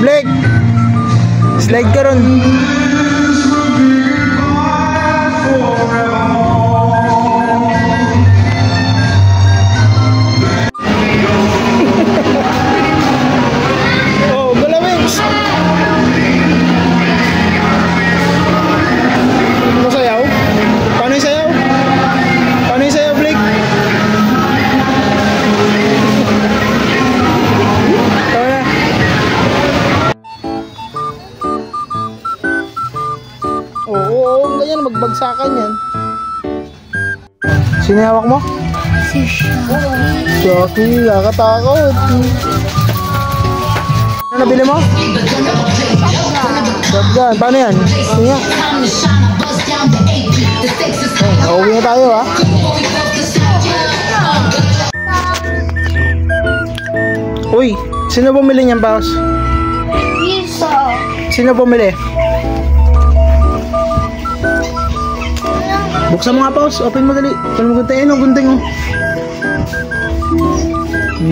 Blake! Slide ka ron. Oh, galawin! Ano sayaw? Paano yung sayaw? Paano yung sayaw, Blake? Tama na. Oo, ganyan, magbagsakan yan. Sino hawak mo? Si Shaki. Shaki, nakatakot. Ano nabili mo? Shotgun. Paano yan? Sige nga. Uuwi na tayo, ha? Uy, sino bumili niyan, Paus? Isa. Sino bumili? Buksan mo nga, Paus. Open mo dali. Open mo gunting. Ayun, gunting mo.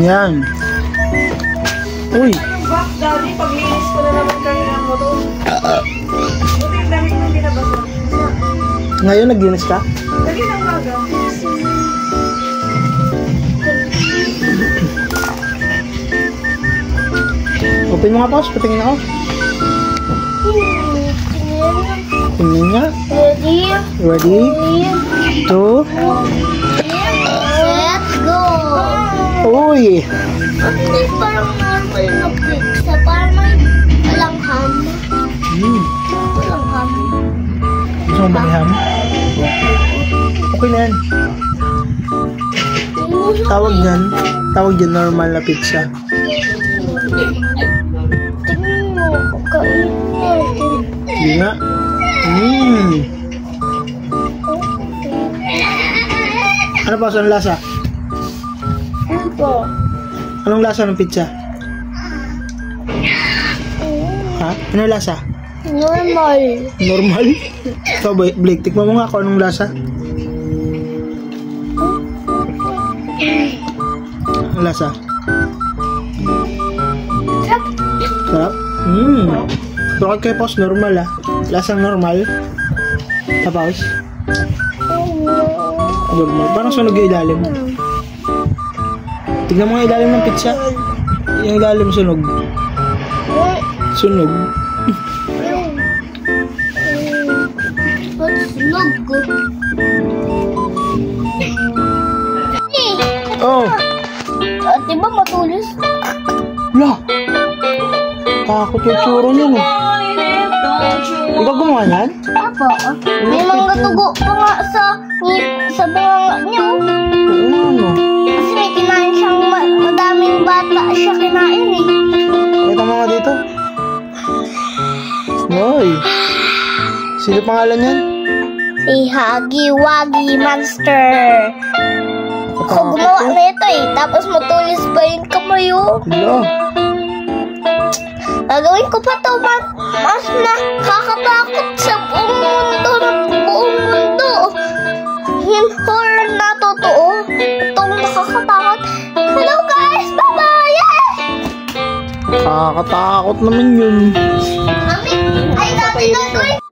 Yan. Uy. Back, Daddy, paglinis ko na naman kayo ng motor. Buti yung dami nang binabasa. Ngayon, naglinis ka? Dali ng maga. Open mo nga, Paus. Patingin ako. Tingin nga. Ready? Ready? 2. Let's go! Uy. Hindi parang normal na pizza. Parang may walang ham. Walang ham. Gusto mo baliham? Okay na yan. Tawag dyan normal na pizza. Tingnan mo, kainin natin. Hindi nga. Ano pa? Anong lasa? Ano ba? Anong lasa ng pizza? Ha? Anong lasa? Normal. Normal? Ikaw, Blake, tikman mo nga kung anong lasa. Anong lasa? Sarap? Pero kay Paus, normal ah. Lasang normal. Tapos? Normal. Parang sunog yung ilalim. Tignan mo nga ilalim ng pizza. Yung ilalim sunog. Sunog. Sunog ko. Oh! Diba matulis? Wala! Takot yung tsura niya no. Ikaw gumawa niyan? Apo. May mga tugo pa nga sa bunganga niya. Oo ano. Kasi may kinain siyang madaming bata siya kinain eh. Pakita mo nga dito. Hoy! Sino pangalan niyan? Si Huggy Wuggy Monster. Ako gumawa na ito eh. Tapos matulis pa yung kamay oh. Wala. Gagawin ko pa to mas nakakatakot sa buong mundo. Yung horror na totoo. Itong nakakatakot. Hello guys! Bye-bye! Nakakatakot naman yun. Mami, ay dati na